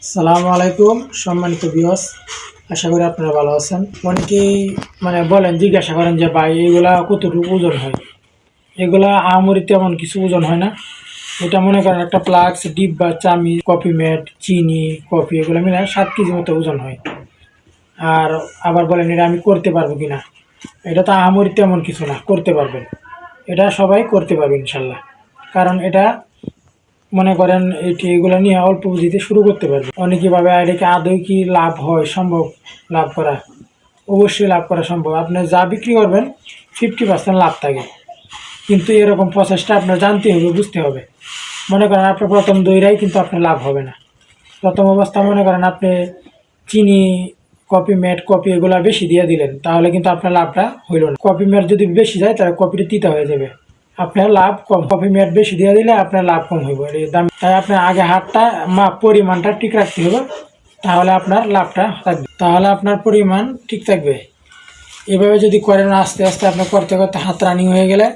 আসসালামু আলাইকুম সম্মানিত ভিউয়ার্স, আশা করি আপনারা ভালো আছেন। অনেকেই জিজ্ঞাসা করেন যে ভাই এগুলা কতটুকু ওজন হয়। এগুলা আহামরি তেমন কিছু ওজন হয় না। এটা মনে করেন একটা ফ্লাক্স, ডিব্বা, চামিচ, কফি মেট, চিনি, কফি এগুলো মিলে 7 কেজি মতো ওজন হয়। আর আবার বলেন এটা আমি করতে পারবো কিনা, এটা তো আহামরি তেমন কিছু না, করতে পারবেন। এটা সবাই করতে পারবে ইনশাল্লাহ। কারণ এটা মনে করেন এগুলো নিয়ে অল্প পুঁজিতে শুরু করতে পারবে। অনেকে ভাবে এটাকে আদৌ কি লাভ হয়, সম্ভব লাভ করা? অবশ্যই লাভ করা সম্ভব। আপনি যা বিক্রি করবেন 50% লাভ থাকে, কিন্তু এরকম প্রসেসটা আপনার জানতে হবে, বুঝতে হবে। মনে করেন আপনার প্রথম দইরাই কিন্তু আপনার লাভ হবে না। প্রথম অবস্থা মনে করেন আপনি চিনি, কফি মেট, কফি এগুলা বেশি দিয়ে দিলেন, তাহলে কিন্তু আপনার লাভটা হইল না। কফি মেট যদি বেশি যায় তাহলে কফিটা তিতা হয়ে যাবে, আপনার লাভ কম। কফি মেট বেশি দিয়ে দিলে আপনার লাভ কম হইব, দাম। তাই আপনার আগে হাতটা পরিমাণটা ঠিক রাখতে হবে, তাহলে আপনার লাভটা থাকবে, তাহলে আপনার পরিমাণ ঠিক থাকবে। এভাবে যদি করেন আস্তে আস্তে আপনার করতে করতে হাত রানিং হয়ে গেলে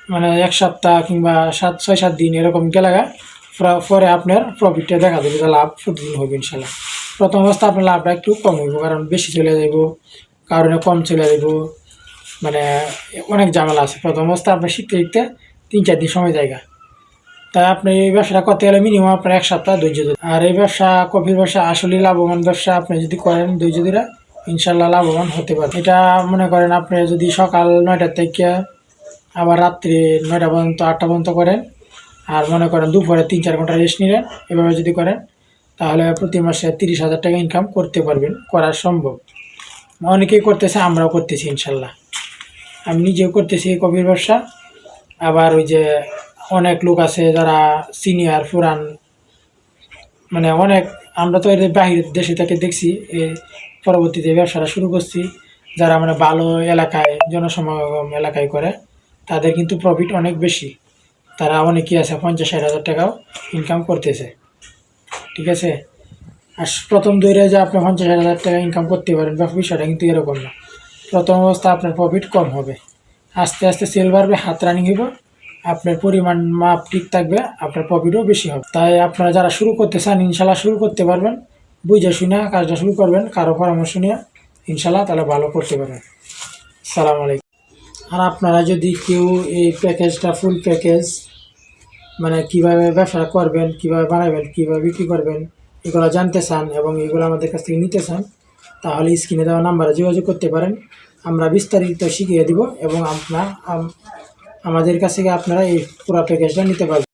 মানে এক সপ্তাহ কিংবা 6-7 দিন এরকম গেলে পরে আপনার প্রফিটটা দেখা দেবে, যে লাভ প্রতিদিন হবে ইনশাল্লাহ। প্রথম অবস্থা আপনার লাভটা একটু কম হইব, কারণ বেশি চলে যাইব, কারণে কম চলে যাইব, মানে অনেক ঝামেলা আছে। প্রথম অবস্থা আপনার শিখতে শিখতে 3-4 দিন সময় জায়গা। তাই আপনি এই ব্যবসাটা করতে গেলে মিনিমাম আপনার 1 সপ্তাহ ধৈর্য ধরুন। আর এই ব্যবসা, কফির ব্যবসা আসলে লাভবান ব্যবসা। আপনি যদি করেন ধৈর্য ধরে, ইনশাল্লাহ লাভবান হতে পারে। এটা মনে করেন আপনি যদি সকাল 9টা থেকে আবার রাত্রি 9টা পর্যন্ত, 8টা পর্যন্ত করেন, আর মনে করেন দুপুরে 3-4 ঘন্টা রেস্ট নিলেন, এভাবে যদি করেন তাহলে প্রতি মাসে 30,000 টাকা ইনকাম করতে পারবেন, করা সম্ভব। অনেকেই করতেছে, আমরাও করতেছি ইনশাল্লাহ। আমি নিজেও করতেছি এই কফির ব্যবসা। আবার ওই যে অনেক লোক আছে যারা সিনিয়র পুরান, মানে অনেক, আমরা তো এদের বাহিরের দেশে থেকে দেখছি, এই পরবর্তীতে ব্যবসাটা শুরু করছি। যারা মানে ভালো এলাকায়, জনসমাগম এলাকায় করে, তাদের কিন্তু প্রফিট অনেক বেশি। তারা অনেকেই আছে 50-60 হাজার টাকাও ইনকাম করতেছে, ঠিক আছে। আর প্রথম দৈরে যে আপনি 50-60 হাজার টাকা ইনকাম করতে পারেন, বা বিষয়টা কিন্তু এরকম না। প্রথম অবস্থা আপনার প্রফিট কম হবে, আস্তে আস্তে সেল বাড়বে, হাত রানিং হইব, আপনার পরিমাণ মাপ ঠিক থাকবে, আপনার প্রফিটও বেশি হবে। তাই আপনারা যারা শুরু করতে চান ইনশাল্লাহ শুরু করতে পারবেন। বুঝে শুনে কাজটা শুরু করবেন, কারো পরামর্শ নিয়ে ইনশাল্লাহ তাহলে ভালো করতে পারবেন। সালাম আলাইকুম। আর আপনারা যদি কেউ এই প্যাকেজটা, ফুল প্যাকেজ, মানে কীভাবে ব্যবসা করবেন, কীভাবে বানাবেন, কীভাবে বিক্রি করবেন, এগুলো জানতে চান এবং এগুলো আমাদের কাছ থেকে নিতে চান, তাহলে স্ক্রিনে দেওয়া নাম্বারে যোগাযোগ করতে পারেন। আমরা বিস্তারিত শিখিয়ে দিব এবং আমাদের কাছ থেকে আপনারা এই পুরো প্যাকেজটা নিতে পারবেন।